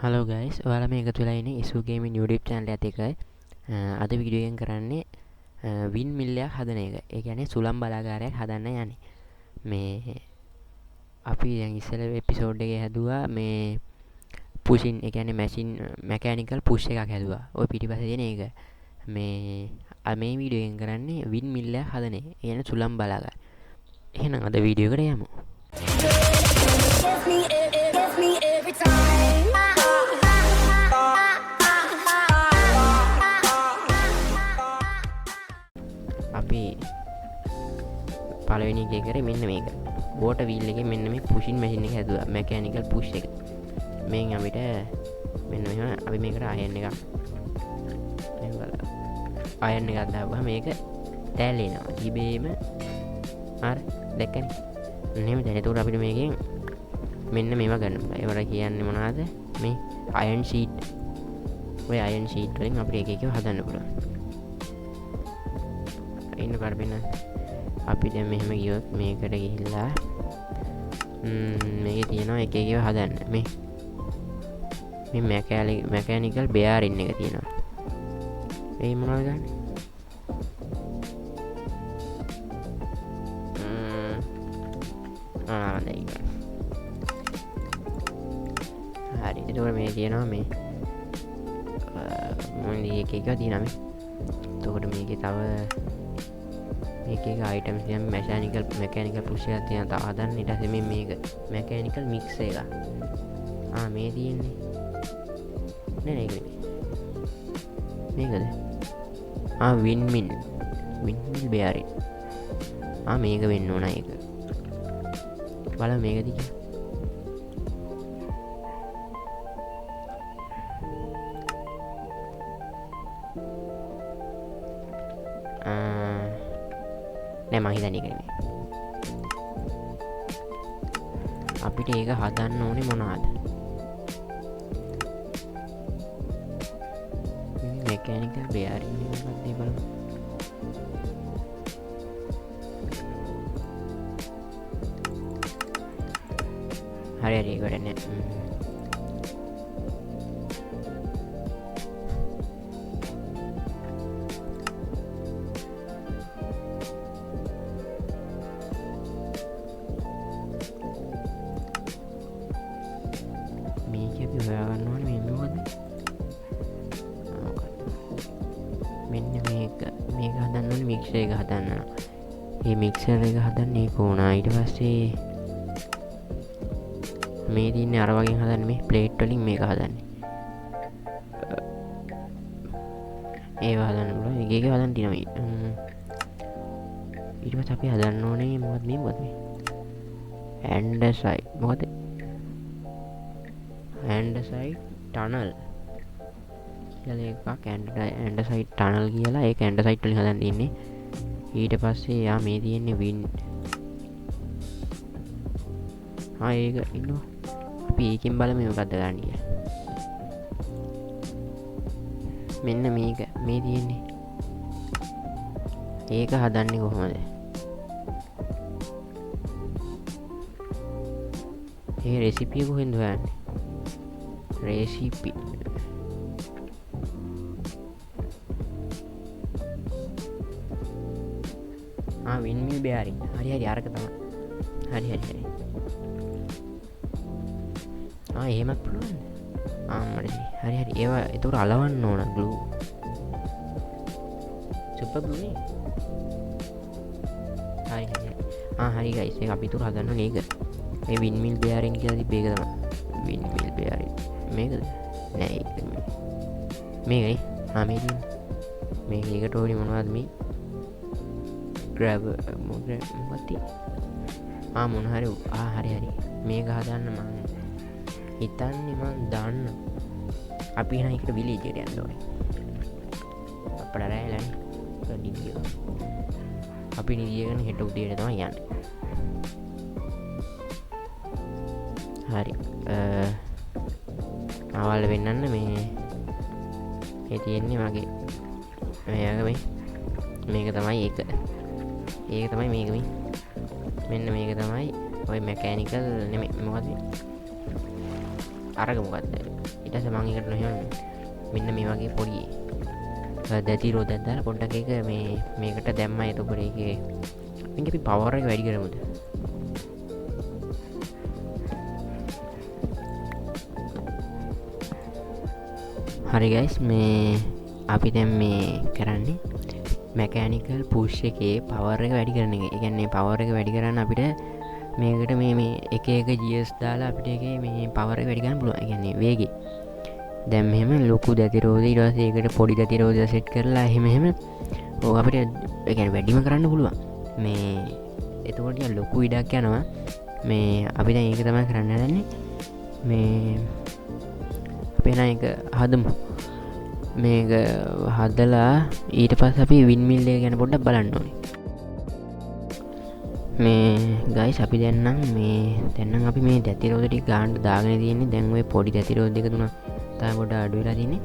Hello guys, ඔයාලා මේ එකතු වෙලා ඉන්නේ ඉසු ගේමින් YouTube channel එකත් එක්ක. අද වීඩියෝ එකෙන් කරන්නේ වින් මිල්ලයක් හදන එක. ඒ කියන්නේ සුළම් බලාගාරයක් හදන්න යන්නේ. මේ අපි දැන් ඉස්සෙල්ලා එපිසෝඩ් එකේ හැදුවා මේ පුෂින්, ඒ කියන්නේ මැකැනිකල් පුෂ් එකක් හැදුවා. ඔය පිටිපස්සේ තියෙන එක. මේ වීඩියෝ එකෙන් කරන්නේ වින් මිල්ලයක් හදන එක. ඒ කියන්නේ සුළම් බලාගාර. එහෙනම් අද වීඩියෝ එකට යමු. අපි පළවෙනි එකේ කරේ මෙන්න මේක. වෝටර් වීල් එකේ මෙන්න මේ පුෂින් මැෂින් එක හැදුවා. මැකැනිකල් පුෂ් එක. මේන් අපිට මෙන්න මෙහෙම අපි මේකට අයන් එකක් මෙහෙම බලන්න. අයන් එකක් දාපුවා මේක තැලෙනවා. ඉබේම හරි දැක්කනේ. මෙහෙම දැන් එතකොට අපිට මේකෙන් මෙන්න මේවා ගන්න පුළුවන්. ඒවට කියන්නේ මොනවද? මේ අයන් ෂීට්. ඔය අයන් ෂීට් වලින් අපිට එක එක හදන්න පුළුවන්. ඉන්න කරපින්න අපි දැන් මෙහෙම ගියොත් මේකට ගිහිල්ලා මේකේ තියෙනවා එක එක ඒවා හදන්න. මේ මැකැනිකල් බෙයාරින් එක තියෙනවා. ඒ මොනවද ගන්න? දැන් හරි. එතකොට මේ තියෙනවා මේ මොන එක එක තියෙනවා මේ. එතකොට මේකේ තව මේක අයිටම්ස් තියෙන මැකැනිකල් පුෂ් එකක් තියෙනවා. තව හදන්න ඊට පස්සේ මේක මැකැනිකල් මික්ස් එක. මේ තියෙන්නේ නෑ ඒක මේකද? වින් මිල් බෙයාරින්. මේක වෙන්න ඕන ඒක. බලමු මේකද කියලා. නෑ මං හිතන්නේ ඒක නෙමෙයි. අපිට ඒක හදන්න ඕනේ මොනවද? මැකැනිකල් බෙයාරින් එකක්ද ඒ බලමු. හරි ඒක වැඩ නෑ. හොයාගන්න ඕනේ මේ මොකද? මෙන්න මේක හදන්න ඕනේ මික්සර් එක හදන්න. මේ මික්සර් එක හදන්නේ කොහොමද? ඊට පස්සේ මේ තියන්නේ අර වගේ හදන්නේ මේ ප්ලේට් වලින් මේක හදන්නේ. ඒව හදන්න පුළුවන්. එක එක හදන්න තියෙනවා. ඊට පස්සේ අපි හදන්න ඕනේ මොකද මේ? ඇන්ඩසයිඩ් මොකද? ඇන්ඩසයිඩ් ටනල් කියලා එකක්. ඇන්ඩසයිඩ් ටනල් කියලා ඒක ඇන්ඩසයිඩ් වලින් හදන්න ඉන්නේ. ඊට පස්සේ මේ තියෙන්නේ වින්. ඒක ඉන්නවා. අපි ඒකෙන් බලමු මොකක්ද ගන්න කියලා. මෙන්න මේක මේ තියෙන්නේ. ඒක හදන්නේ කොහොමද? ඒ රෙසිපිය කොහෙන්ද හොයන්නේ? රෙසිපි වින්මිල් බෙයාරින්. හරි අරක තමයි. හරි එහෙමත් පුළුවන්. හරි ඒවා ඒතකොට අලවන්න ඕන ග්ලූ. සුපර් ග්ලූ නේ. හරි ගයිස් ඒක අපි තුර හදන්න ඕනේ ඒක. මේ වින්මිල් බෙයාරින් කියලා තිබ්බ ඒක තමයි. වින්මිල් බෙයාරින් මේකද? නෑ ඒක නෙමෙයි. මේකයි. මේක ඒකට ඕනේ මොනවද මේ? ග්‍රැබ් මොකද? මොන හරි මේක හදන්න මං හිතන්නේ මං දාන්න. අපි එහෙනම් එකට විලේජ් එකට යන්න ඕනේ. අප්පඩ රැයලානේ. නිදිය. අපි නිදියගෙන හෙට උදේට තමයි යන්නේ. හරි. අවල් වෙන්නන්න මේ තියෙන්නේ මගේ මේක තමයි ඒක තමයි මේක මෙන්න මේක තමයි ඔය මැකැනිකල් නෙමෙයි මොකද අරග මොකක්ද ඊට පස්සේ මම ඒකට එහෙම මෙන්න මේ වගේ පොඩි දැති රෝදයක් දාලා පොඩ්ඩක් ඒක මේකට දැම්මා. එතකොට ඒකේ මේක අපි පවර් එක වැඩි කරමුද? හරි ගයිස්, මේ අපි දැන් මේ කරන්නේ මැකෑනිකල් පුෂ් එකේ පවර් එක වැඩි කරන එක. ඒ කියන්නේ පවර් එක වැඩි කරන්න අපිට මේකට මේ එක GS දාලා අපිට ඒකේ මේ පවර් එක වැඩි කරන්න පුළුවන්. ඒ කියන්නේ වේගය. දැන් මෙහෙම ලොකු දැතිරෝධය ඊට පස්සේ ඒකට පොඩි දැතිරෝධය සෙට් කරලා එහෙම ඕක අපිට ඒ කියන්නේ වැඩිම කරන්න පුළුවන්. මේ එතකොට ලොකු ඉඩක් යනවා. මේ අපි දැන් ඒක තමයි කරන්න හදන්නේ. මේ අපි නම් ඒක හදමු. මේක හදලා ඊට පස්සේ අපි වින් මිල් එක ගැන පොඩ්ඩක් බලන්න ඕනේ. මේ ගයිස් අපි දැන් නම් අපි මේ දැතිරෝධ ටික ගන්න දාගෙන තියෙන්නේ. දැන් ওই පොඩි දැතිරෝධ දෙක තුනක් තමයි පොඩ්ඩක් අඩු වෙලා තියෙන්නේ.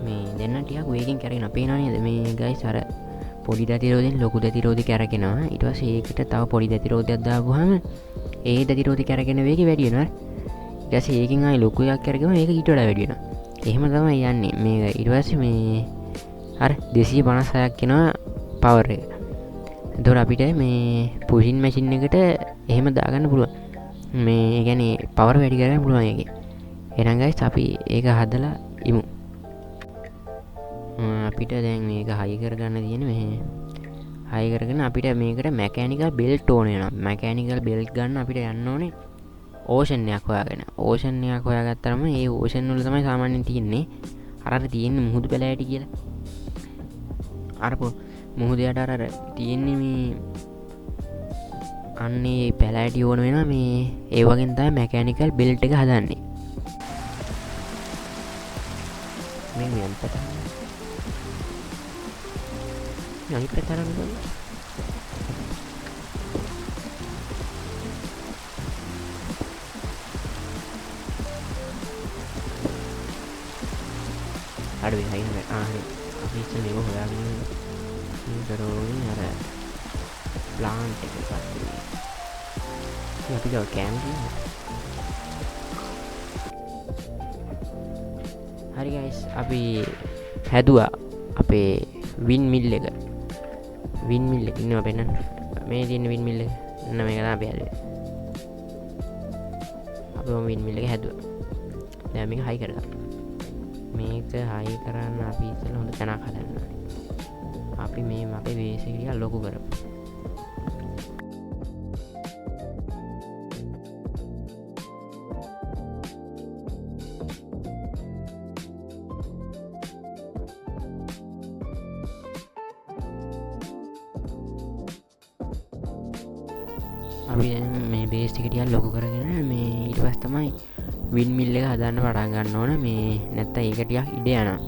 මේ දැන් නම් ටිකක් වේගෙන් කරගෙන අපේනවා නේද? මේ ගයිස් අර පොඩි දැතිරෝධයෙන් ලොකු දැතිරෝධය කරගෙනවා. ඊට පස්සේ ඒකට තව පොඩි දැතිරෝධයක් දාපුවාම ඒ දැතිරෝධය කරගෙන වේගය වැඩි වෙනවා. ඊට පස්සේ ඒකෙන් ආයි ලොකු එකක් කරගෙන ඒක ඊට වඩා වැඩි වෙනවා. එහෙම තමයි යන්නේ. මේක ඊට පස්සේ මේ අර 256ක් එනවා පවර් එක. එතකොට අපිට මේ පුෂින් මැෂින් එකට එහෙම දාගන්න පුළුවන්. මේ ඒ කියන්නේ පවර් වැඩි කරගන්න පුළුවන් ඒකේ. එහෙනම් ගයිස් අපි ඒක හදලා ඉමු. අපිට දැන් මේක හයි කරගන්න තියෙන මේ හයි කරගෙන අපිට මේකට මැකැනිකල් බෙල්ට් ඕන වෙනවා. මැකැනිකල් බෙල්ට් ගන්න අපිට යන්න ඕනේ ඕෂන් එකක් හොයාගෙන. ඕෂන් එකක් හොයාගත්තාම ඒ ඕෂන් වල තමයි සාමාන්‍යයෙන් තියෙන්නේ. අර තියෙන්නේ මුහුදු පැලෑටි කියලා. අර මුහුද යට අර තියෙන්නේ මේ අන්නේ පැලෑටි ඕන වෙනවා. මේ ඒ වගේ තමයි මැකැනිකල් බෙල්ට් එක හදන්නේ. මේ අනිත් පැත්තට අරගෙන අඩුවේ හරි හරි අපි ඉතින් මේක හොයාගෙන කරෝනේ අර ප්ලාන්ට් එක පස්සේ අපි ගාව කැමති හරි ගයිස් අපි හැදුවා අපේ වින් මිල් එක ඉන්නවා පෙන්නන්න මේ තියෙන වින් මිල් එක නම මේක තමයි අපි හැදුවේ අපි වින් මිල් එක හැදුවා දැන් මේක හයි කරගන්න මේක හයි කරන්න අපි ඉස්සෙල්ලා හොඳ තැනක් හදන්න ඕනේ අපි මේ අපේ බේස් එක ටිකක් ලොකු කරමු අපි මේ බේස් එක ටිකක් ලොකු කරගෙන මේ ඊට පස්සේ තමයි වින් මිල් එක හදන්න පටන් ගන්න ඕන මේ නැත්නම් ඒක ටිකක් ඉඩ යනවා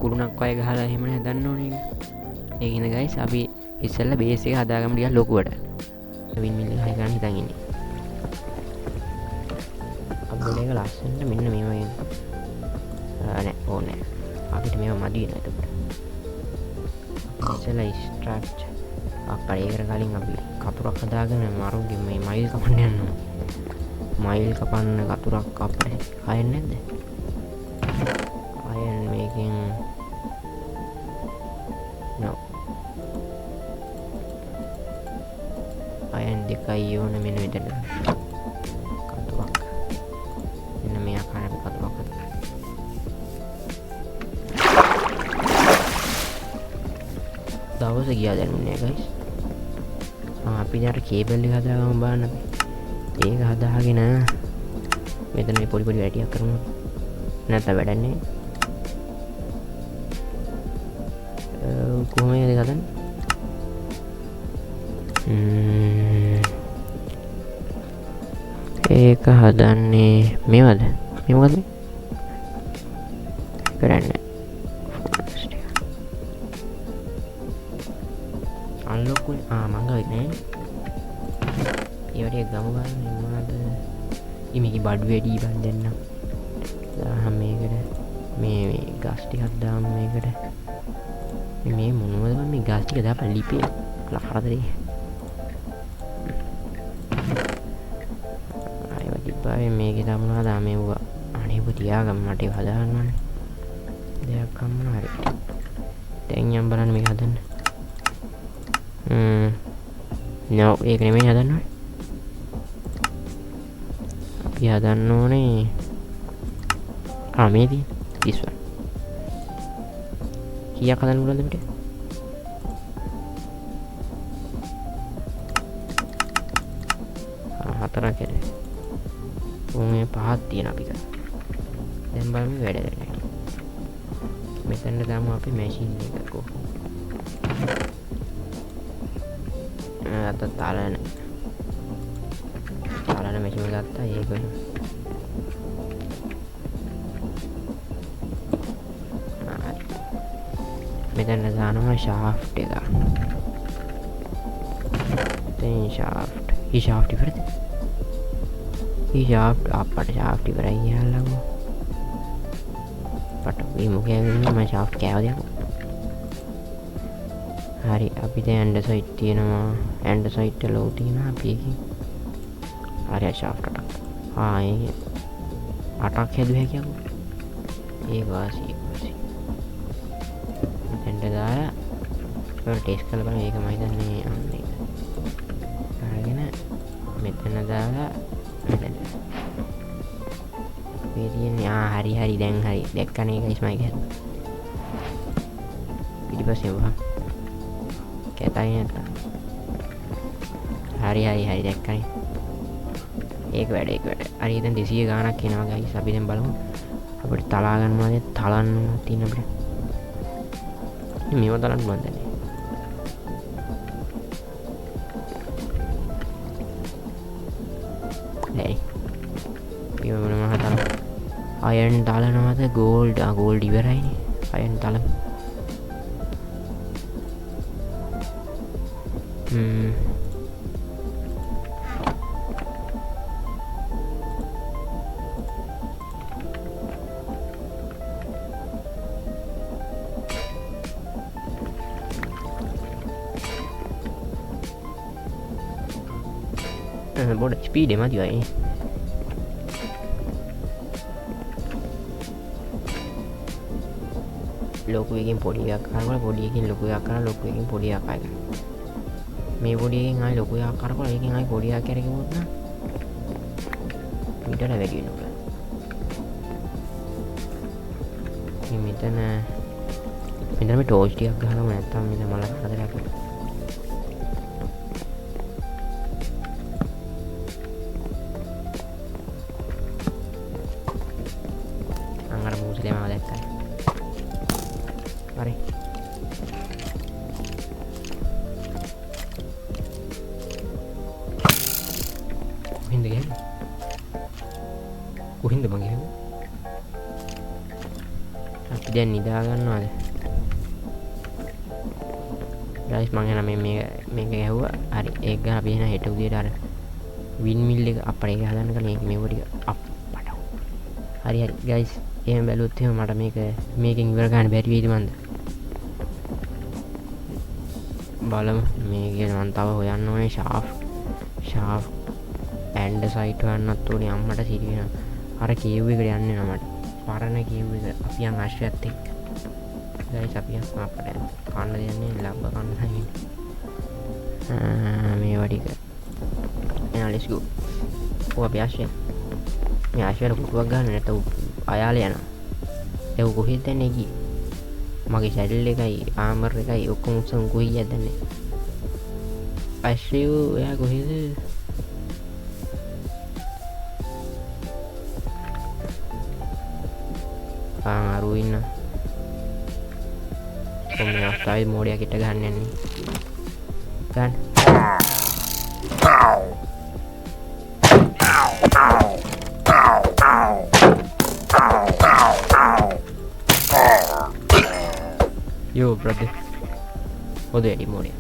කුරුණක් වගේ ගහලා එහෙම හදන්න ඕනේ ඒක ඉතින් ගයිස් අපි ඉස්සෙල්ලා බේස් එක හදාගමු ටිකක් ලොකුවට වින් මිල් එක හයි ගන්න හිතන් ඉන්නේ අපේ එක ලස්සනට මෙන්න මේ වගේ නෑ ඕනේ අපිට මේව මදි වෙනවා එතකොට ඉස්සෙල්ලා ස්ට්‍රක්චර් අපේ ඒකට කලින් අපි කතුරක් හදාගෙන මරුන්ගේ මේ මයිල් කපන්න යනවා මයිල් කපන්න කතුරක් අපේ අයන් නැද්ද අයන් මේකෙන් නෝ අයන් දෙකයි ඕන මෙන්න මෙතන කතුරක් මෙන්න මේ ආකාරයට කතුරක් දවස ගියා දැනුන්නේ ගයිස් අපි දැන් කේබල් එක හදාගමු බලන්න අපි ඒක හදාගෙන මෙතන මේ පොඩි පොඩි වැටියක් කරමු නැත්නම් වැඩක් නැහැ කොහොමද ඒක හදන්නේ ඒක හදන්නේ මේවද මේ මොකද කරන්නේ අන්ලොක්කුනේ මංගා නෑ ඒ වගේ ගමු ගන්න මොනවද මේක බඩු වැඩි බන් දෙන්න දාහම මේකට මේ ගස් ටිකක් දාමු මේකට මේ මොනවද මම මේ ගස් ටික දාපන් ලිපේ ලහරදේ ආයෙ වදිපාවේ මේකේ දාමුනා මේවා අනේ පුතේ තියාගන්න මට ඒව හදාගන්න ඕනේ. දෙයක් ගන්න හරි. දැන් යම් බලන්න මේක හදන්න. නෝ ඒක නෙමෙයි හදන්න ඕනේ. අපි හදන්න ඕනේ මේ තියෙන this one. කීයක් හදන්න පුළුවන්ද මට? හතරක් ඇද. මේ පහක් තියෙන අපි කරා. දැන් බලමු වැඩ කරන්න. මෙතන දාමු අපි මැෂින් එක කො. අත තාලන මැෂින් එක ගත්තා ඒක වෙන. මෙතන දානවා shaft එක. දැන් shaft. ఈ షాఫ్ట్ ఇవ్వరు ఈ షాఫ్ట్ అప్పటి షాఫ్ట్ ఇవ్వరు అయ్యాము పట్టు ఈ ముఖ్య మా షాఫ్ట్ కేవలం හරි අපි දැන් ඇන්ඩ සයිට් තියෙනවා ඇන්ඩ සයිට් එක ලෝ තියෙනවා අපි එකේ හරි ෂාෆ්ට් එකක් ඒ 8ක් හැදුවා කියමු ඒ වාසිය ඇන්ඩ දාලා ටෙස්ට් කරලා බලමු ඒක මම හිතන්නේ අන්නේ අරගෙන මෙතන දාලා මෙතන මේ තියෙන්නේ හරි දැන් හරි දැක්කනේ ගයිස් මම කියන්නේ පිටිපස්සේ වහා කැතයි නැත්නම් හරි දැක්කනේ ඒක වැඩ හරි දැන් 200 ගාණක් එනවා ගයිස් අපි දැන් බලමු අපිට තලා ගන්නවාද තලන්න තියෙන අපිට මේව තලන්න පුළුවන්ද නේ අයන් දාලනවාද ගෝල්ඩ් ඉවරයිනේ අයන් දාලමු බොඩ ස්පීඩ් එමදි වයි ලොකු එකකින් පොඩි එකක් කරලා පොඩි එකකින් ලොකු එකක් කරලා ලොකු එකකින් පොඩි එකක් කරලා මේ පොඩි එකකින් ආයි ලොකු එකක් කරලා ඒකෙන් ආයි පොඩි එකක් කරගෙමුත් නම් මීටර වැඩි වෙනවා මේ මෙතන මේ ටෝච් ටිකක් ගහගමු නැත්තම් මෙතන මල කරදරයක් අංගර මූසලේ මාව දැක්කා Mari. Kuhinda game. Kuhinda bang game. අපි දැන් නිදා ගන්නවද? ගයිස් මම යන මේක ගැහුවා. හරි ඒක ගන්න අපි එන හෙට උදේට අර වින් මිල් එක අප්පට ඒක හදන්න කලින් මේක මේව ටික අප්පට. හරි ගයිස් එහෙම බැලුවොත් එහෙම මට මේකෙන් ඉවර ගන්න බැරි වෙයිද මන්ද? බලමු මේක මම තව හොයන්න ඕනේ ෂාෆ්ට් ඇන්ඩ් සයිට් හොයන්නත් ඕනේ අම්මට සිරි වෙනවා අර කේව් එකට යන්න වෙනවා මට පරණ කේව් එක අපි යන් ආශ්‍රයත් එක්ක ගයිස් අපි යන් අප්පට කන්න දෙන්නේ ලබ්බ කන්න හැමෝම මේවා ටික එහෙනම් let's go ඔය අපි ආශ්‍රය මේ ආශ්‍රයට කුටුවක් ගන්න නැත්නම් අයාලේ යනවා ඒක කොහෙද දැන්නේ කි මගේ සැඩල් එකයි ආමර් එකයි ඔක්කොම උස්සන් කොහේද දැන්නේ ආශ්‍රය එයා කොහෙද අරු ඉන්න කොහොමද ස්ටයිල් මෝඩ් එකකට ගන්න යන්නේ ගන්න Yo brother ඔද එඩි මෝඩය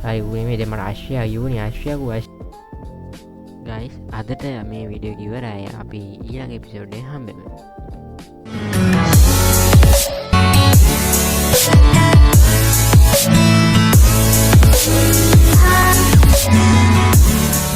අයි උනේ මේ දෙමර ආශ්‍රය යෝනි ආශ්‍රය ගයිස් අදට මේ වීඩියෝ එක ඉවරයි අපි ඊළඟ එපිසෝඩ් එකේ හම්බෙමු Thank you.